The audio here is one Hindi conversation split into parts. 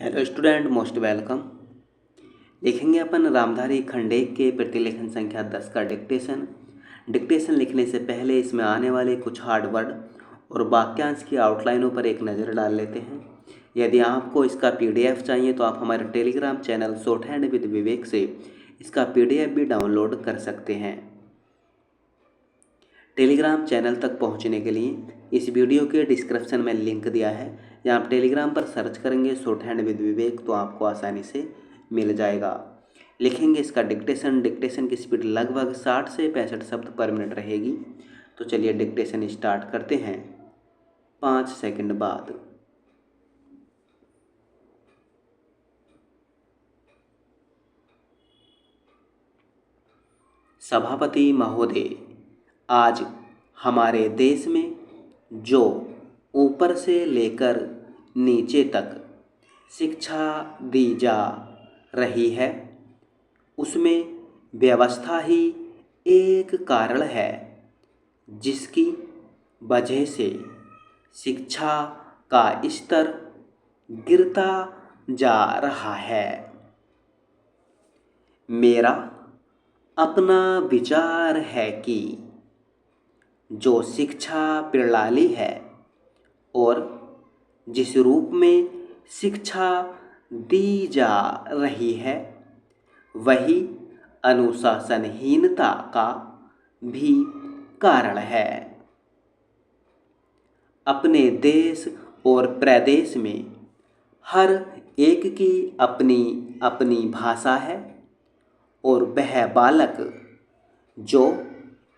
Hello student, most welcome. लिखेंगे अपन रामधारी खंडेक के प्रतिलेखन संख्या 10 का डिक्टेशन। डिक्टेशन लिखने से पहले इसमें आने वाले कुछ हार्ड वर्ड और वाक्यांश की आउटलाइनों पर एक नज़र डाल लेते हैं। यदि आपको इसका पीडीएफ चाहिए तो आप हमारे Telegram channel shorthand with Vivek से इसका पीडीएफ भी डाउनलोड कर सकते हैं। टेलीग्राम चैनल तक पहुंचने के लिए इस वीडियो के डिस्क्रिप्शन में लिंक दिया है, या आप टेलीग्राम पर सर्च करेंगे शॉर्ट हैंड विद विवेक तो आपको आसानी से मिल जाएगा। लिखेंगे इसका डिक्टेशन की स्पीड लगभग 60 से 65 शब्द पर मिनट रहेगी। तो चलिए डिक्टेशन स्टार्ट करते हैं 5 सेकंड बाद। सभापति महोदय, आज हमारे देश में जो ऊपर से लेकर नीचे तक शिक्षा दी जा रही है उसमें व्यवस्था ही एक कारण है जिसकी वजह से शिक्षा का स्तर गिरता जा रहा है। मेरा अपना विचार है कि जो शिक्षा प्रणाली है और जिस रूप में शिक्षा दी जा रही है वही अनुशासनहीनता का भी कारण है। अपने देश और प्रदेश में हर एक की अपनी अपनी भाषा है और वह बालक जो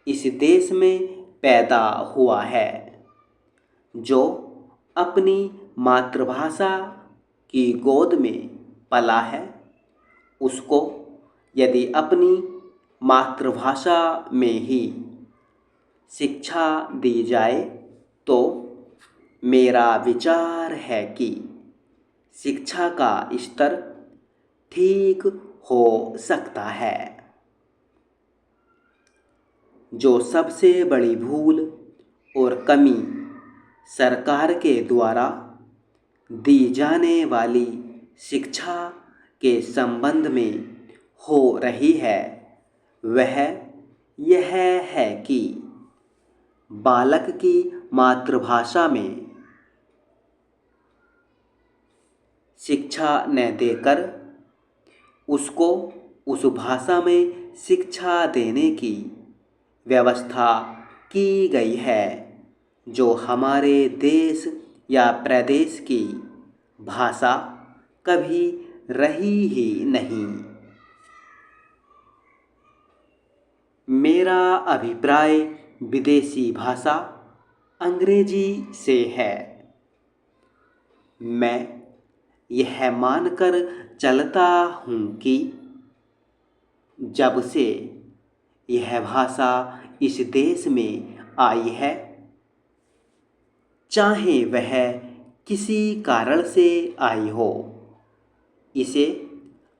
इस देश में पैदा हुआ है, जो अपनी मातृभाषा की गोद में पला है, उसको यदि अपनी मातृभाषा में ही शिक्षा दी जाए तो मेरा विचार है कि शिक्षा का स्तर ठीक हो सकता है। जो सबसे बड़ी भूल और कमी सरकार के द्वारा दी जाने वाली शिक्षा के संबंध में हो रही है वह यह है कि बालक की मातृभाषा में शिक्षा न देकर उसको उस भाषा में शिक्षा देने की व्यवस्था की गई है जो हमारे देश या प्रदेश की भाषा कभी रही ही नहीं। मेरा अभिप्राय विदेशी भाषा अंग्रेजी से है। मैं यह मानकर चलता हूँ कि जब से यह भाषा इस देश में आई है, चाहे वह किसी कारण से आई हो, इसे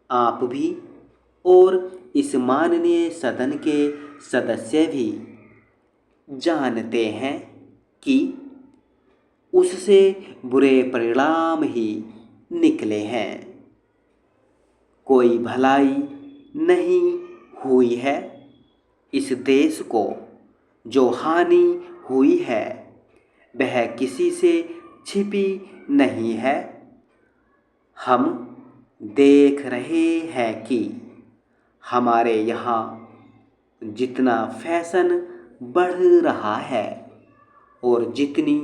आप भी और इस माननीय सदन के सदस्य भी जानते हैं कि उससे बुरे परिणाम ही निकले हैं। कोई भलाई नहीं हुई है। इस देश को जो हानि हुई है वह किसी से छिपी नहीं है। हम देख रहे हैं कि हमारे यहाँ जितना फैशन बढ़ रहा है और जितनी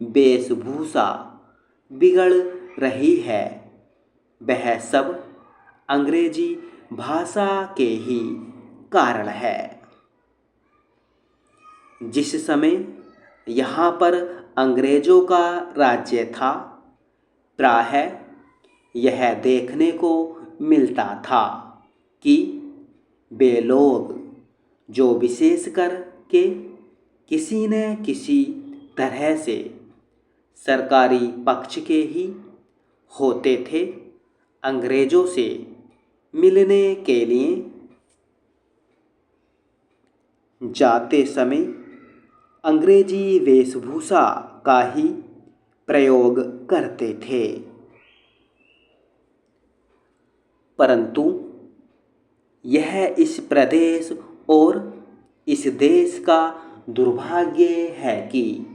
वेशभूषा बिगड़ रही है वह सब अंग्रेजी भाषा के ही कारण है। जिस समय यहाँ पर अंग्रेजों का राज्य था, प्रायः यह देखने को मिलता था कि वे लोग जो विशेषकर के किसी न किसी तरह से सरकारी पक्ष के ही होते थे, अंग्रेजों से मिलने के लिए जाते समय अंग्रेजी वेशभूषा का ही प्रयोग करते थे। परंतु यह इस प्रदेश और इस देश का दुर्भाग्य है कि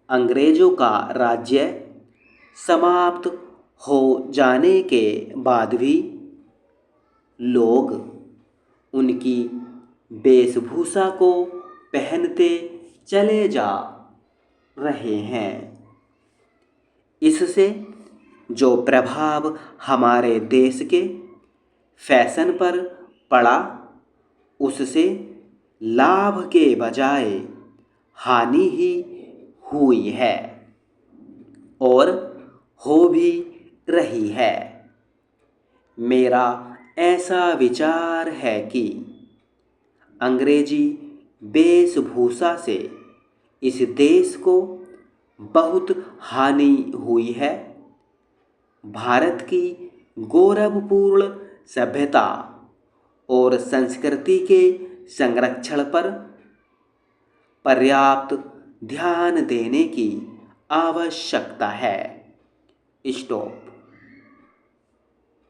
अंग्रेजों का राज्य समाप्त हो जाने के बाद भी लोग उनकी वेशभूषा को पहनते चले जा रहे हैं। इससे जो प्रभाव हमारे देश के फैशन पर पड़ा, उससे लाभ के बजाय हानि ही हुई है और हो भी रही है। मेरा ऐसा विचार है कि अंग्रेजी वेशभूषा से इस देश को बहुत हानि हुई है। भारत की गौरवपूर्ण सभ्यता और संस्कृति के संरक्षण पर पर्याप्त ध्यान देने की आवश्यकता है। स्टॉप।